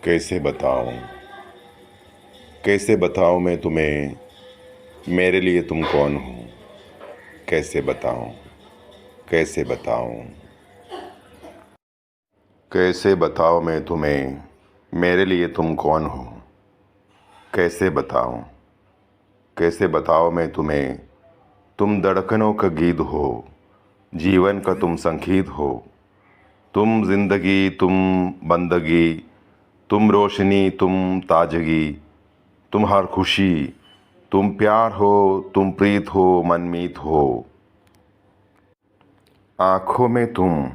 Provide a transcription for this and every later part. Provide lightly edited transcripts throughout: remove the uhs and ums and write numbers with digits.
कैसे बताऊं। कैसे बताऊं मैं तुम्हें, मेरे लिए तुम कौन हो। कैसे बताऊं। कैसे बताऊं। कैसे बताऊं मैं तुम्हें, मेरे लिए तुम कौन हो। कैसे बताऊं। कैसे बताऊं मैं तुम्हें, तुम धड़कनों का गीत हो, जीवन का तुम संगीत हो। तुम जिंदगी, तुम बंदगी, तुम रोशनी, तुम ताजगी, तुम हर खुशी, तुम प्यार हो, तुम प्रीत हो, मनमीत हो। आँखों में तुम,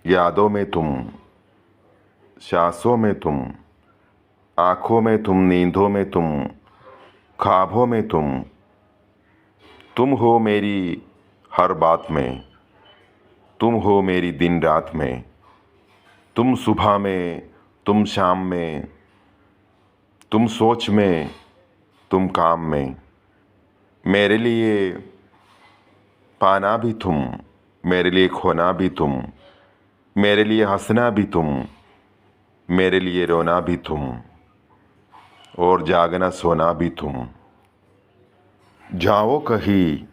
यादों में तुम, सांसों में तुम, आँखों में तुम, नींदों में तुम, ख्वाबों में तुम हो मेरी हर बात में। तुम हो मेरी दिन रात में। तुम सुबह में, तुम शाम में, तुम सोच में, तुम काम में। मेरे लिए पाना भी तुम, मेरे लिए खोना भी तुम, मेरे लिए हंसना भी तुम, मेरे लिए रोना भी तुम, और जागना सोना भी तुम। जाओ कहीं,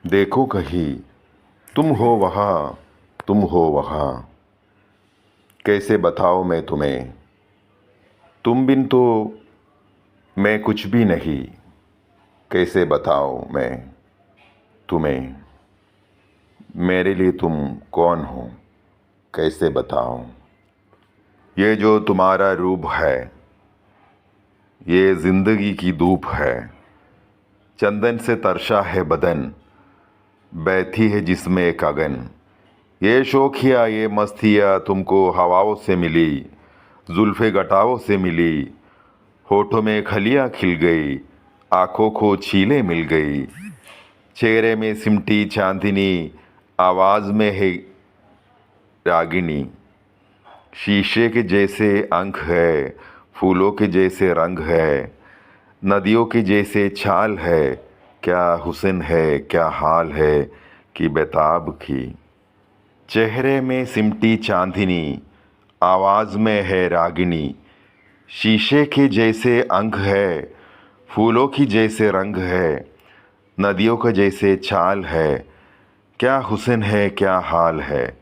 देखो कहीं, तुम हो वहाँ, तुम हो वहाँ। कैसे बताओ मैं तुम्हें, तुम बिन तो मैं कुछ भी नहीं। कैसे बताओ मैं तुम्हें, मेरे लिए तुम कौन हो। कैसे बताऊं। ये जो तुम्हारा रूप है, ये जिंदगी की धूप है। चंदन से तरशा है बदन, बैठी है जिसमें एक अगन। ये शौखिया, ये मस्तियाँ तुमको हवाओं से मिली, जुल्फ़े घटाओं से मिली। होठों में खलियाँ खिल गई, आँखों को छीलें मिल गई। चेहरे में सिमटी चांदनी, आवाज़ में है रागिनी। शीशे के जैसे अंक है, फूलों के जैसे रंग है, नदियों के जैसे छाल है। क्या हुस्न है, क्या हाल है कि बेताब की। चेहरे में सिमटी चांदनी, आवाज़ में है रागिनी। शीशे के जैसे अंक है, फूलों की जैसे रंग है, नदियों का जैसे छाल है। क्या हुस्न है, क्या हाल है।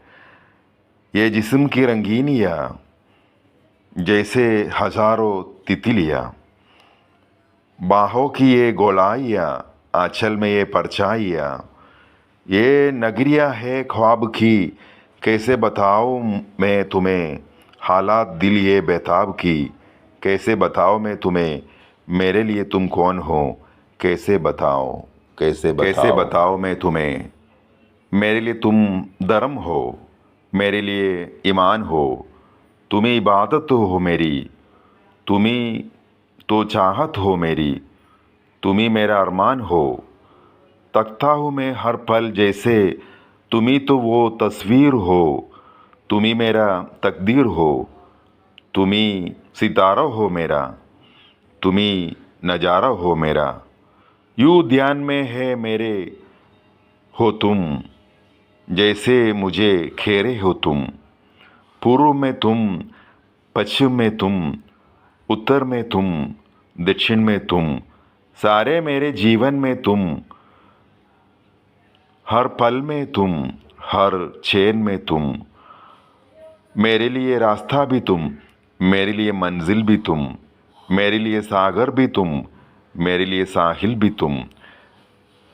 ये जिस्म की रंगीनियाँ जैसे हजारों तितलियाँ, बाहों की ये गोलाइयाँ, आंचल में ये परछाइयाँ। ये नगरिया है ख्वाब की, कैसे बताऊँ मैं तुम्हें, हालात दिल ये बेताब की। कैसे बताओ मैं तुम्हें, मेरे लिए तुम कौन हो। कैसे बताओ। कैसे बताओ मैं तुम्हें, मेरे लिए तुम धर्म हो, मेरे लिए ईमान हो। तुम्हें इबादत तो हो मेरी, तुम्ही तो चाहत हो मेरी। तुम्ही मेरा अरमान हो, तकता हूँ मैं हर पल जैसे। तुम्ही तो वो तस्वीर हो, तुम्ही मेरा तकदीर हो। तुम्ही सितारा हो मेरा, तुम्ही नजारा हो मेरा। यूँ ध्यान में है मेरे हो तुम, जैसे मुझे खेरे हो तुम। पूर्व में तुम, पश्चिम में तुम, उत्तर में तुम, दक्षिण में तुम। सारे मेरे जीवन में तुम, हर पल में तुम, हर चैन में तुम। मेरे लिए रास्ता भी तुम, मेरे लिए मंजिल भी तुम, मेरे लिए सागर भी तुम, मेरे लिए साहिल भी तुम।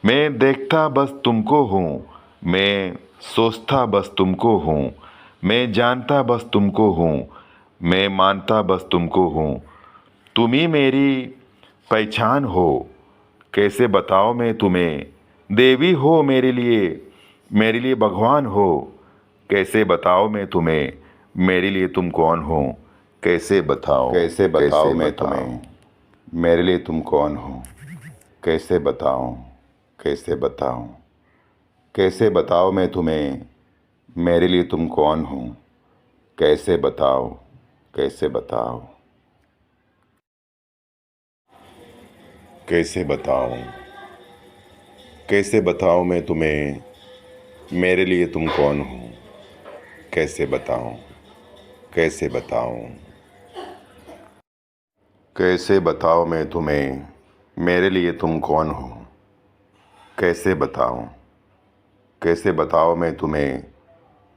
मैं देखता बस तुमको हूँ, मैं सोचता बस तुमको हूँ, मैं जानता बस तुमको हूँ, मैं मानता बस तुमको हूँ। तुम ही मेरी पहचान हो, कैसे बताओ मैं तुम्हें। देवी हो मेरे लिए भगवान हो। कैसे बताओ मैं तुम्हें, मेरे लिए तुम कौन हो। कैसे बताओ। कैसे बताओ मैं बताओ तुम्हें, मेरे लिए तुम कौन हो। कैसे बताऊं। कैसे बताऊं। कैसे बताओ मैं तुम्हें, मेरे लिए तुम कौन हो। कैसे बताओ। कैसे बताओ। कैसे बताऊं। कैसे बताओ मैं तुम्हें, मेरे लिए तुम कौन हो। कैसे बताऊं। कैसे बताऊं? कैसे बताओ मैं तुम्हें मेरे लिए तुम कौन हो? कैसे बताऊं? कैसे बताओ मैं तुम्हें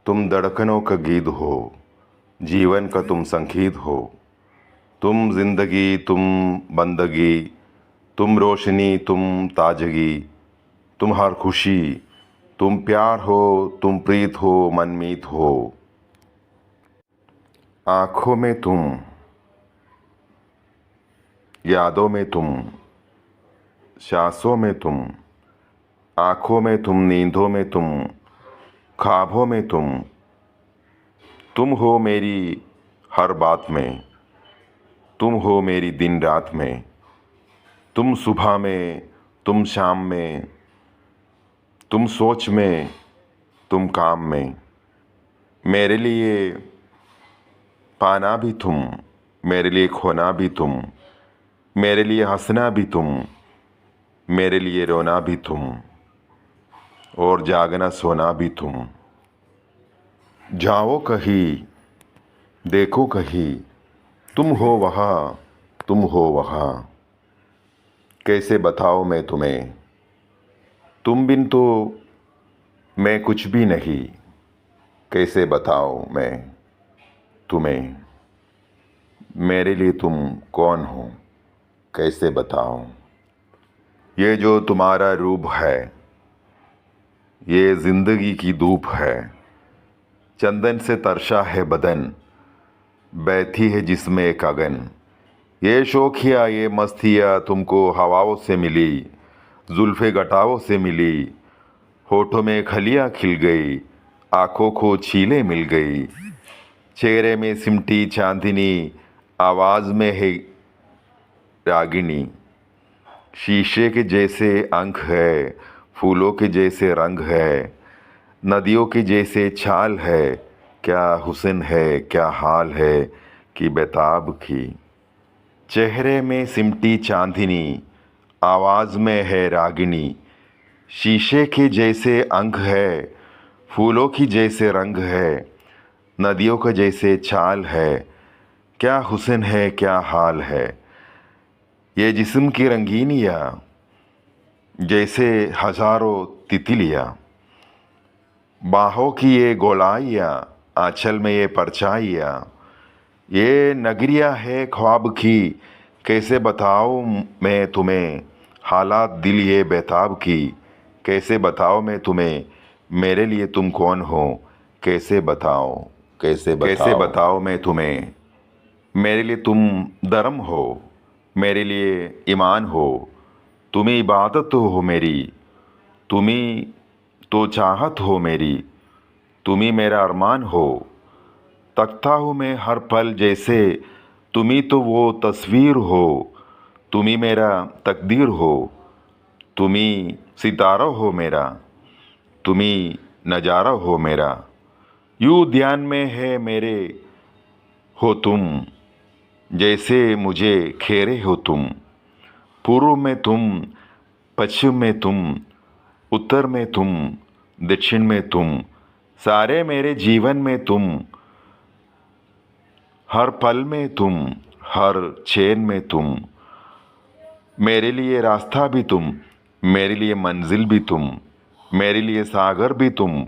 तुम धड़कनों का गीत हो, जीवन का तुम संगीत हो। तुम जिंदगी, तुम बंदगी, तुम रोशनी, तुम ताजगी, तुम हर खुशी, तुम प्यार हो, तुम प्रीत हो, मनमीत हो। आँखों में तुम, यादों में तुम, सांसों में तुम, आँखों में तुम, नींदों में तुम, ख्वाबों में तुम हो मेरी हर बात में, तुम हो मेरी दिन रात में, तुम सुबह में, तुम शाम में, तुम सोच में, तुम काम में। मेरे लिए पाना भी तुम, मेरे लिए खोना भी तुम, मेरे लिए हंसना भी तुम, मेरे लिए रोना भी तुम, और जागना सोना भी तुम। जाओ कहीं, देखो कहीं, तुम हो वहाँ, तुम हो वहाँ। कैसे बताओ मैं तुम्हें, तुम बिन तो मैं कुछ भी नहीं। कैसे बताओ मैं तुम्हें मेरे लिए तुम कौन हो? कैसे बताऊं? ये जो तुम्हारा रूप है, ये जिंदगी की धूप है। चंदन से तरशा है बदन, बैठी है जिसमें एक अगन। ये शौकिया, ये मस्तियाँ तुमको हवाओं से मिली, जुल्फ़े घटाओं से मिली। होठों में खलियाँ खिल गई, आँखों को छीलें मिल गई। चेहरे में सिमटी चांदनी, आवाज़ में है रागिनी। शीशे के जैसे अंक है, फूलों के जैसे रंग है, नदियों के जैसे छाल है। क्या हुस्न है, क्या हाल है कि बेताब की। चेहरे में सिमटी चांदनी, आवाज़ में है रागिनी। शीशे के जैसे अंक है, फूलों की जैसे रंग है, नदियों का जैसे छाल है। क्या हुस्न है, क्या हाल है। ये जिस्म की रंगीनियाँ जैसे हज़ारों तितलियाँ, बाहों की ये गोलाइयाँ, आंचल में ये परछाइयाँ। ये नगरिया है ख्वाब की, कैसे बताऊँ मैं तुम्हें हालात दिल ये बेताब की। कैसे बताओ मैं तुम्हें मेरे लिए तुम कौन हो? कैसे बताओ? कैसे बताओ मैं तुम्हें मेरे लिए तुम धर्म हो, मेरे लिए ईमान हो, तुम ही इबादत हो मेरी, तुम ही तो चाहत हो मेरी, तुम ही मेरा अरमान हो। तकता हूँ मैं हर पल जैसे तुम ही तो वो तस्वीर हो, तुम ही मेरा तकदीर हो, तुम ही सितारा हो मेरा, तुम ही नजारा हो मेरा। यूँ ध्यान में है मेरे हो तुम, जैसे मुझे खेरे हो तुम। पूर्व में तुम, पश्चिम में तुम, उत्तर में तुम, दक्षिण में तुम, सारे मेरे जीवन में तुम। हर पल में तुम, हर क्षण में तुम। मेरे लिए रास्ता भी तुम, मेरे लिए मंजिल भी तुम, मेरे लिए सागर भी तुम,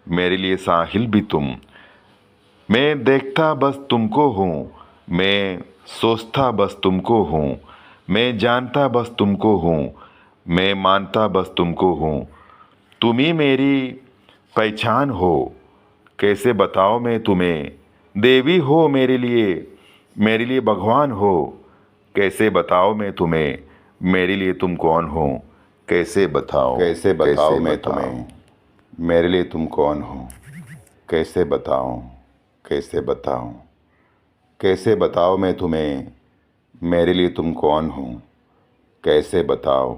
मेरे लिए साहिल भी तुम। मैं देखता बस तुमको हूँ, मैं सोचता बस तुमको हूँ, मैं जानता बस तुमको हूँ, मैं मानता बस तुमको हूँ। तुम ही मेरी पहचान हो, कैसे बताओ मैं तुम्हें। देवी हो मेरे लिए भगवान हो। कैसे बताओ मैं तुम्हें मेरे लिए तुम कौन हो? कैसे बताओ? कैसे बताऊं मैं तुम्हें मेरे लिए तुम कौन हो? कैसे बताऊं? कैसे बताऊं? कैसे बताओ मैं तुम्हें मेरे लिए तुम कौन हो? कैसे बताओ?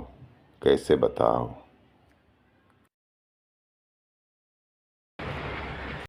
कैसे बताओ?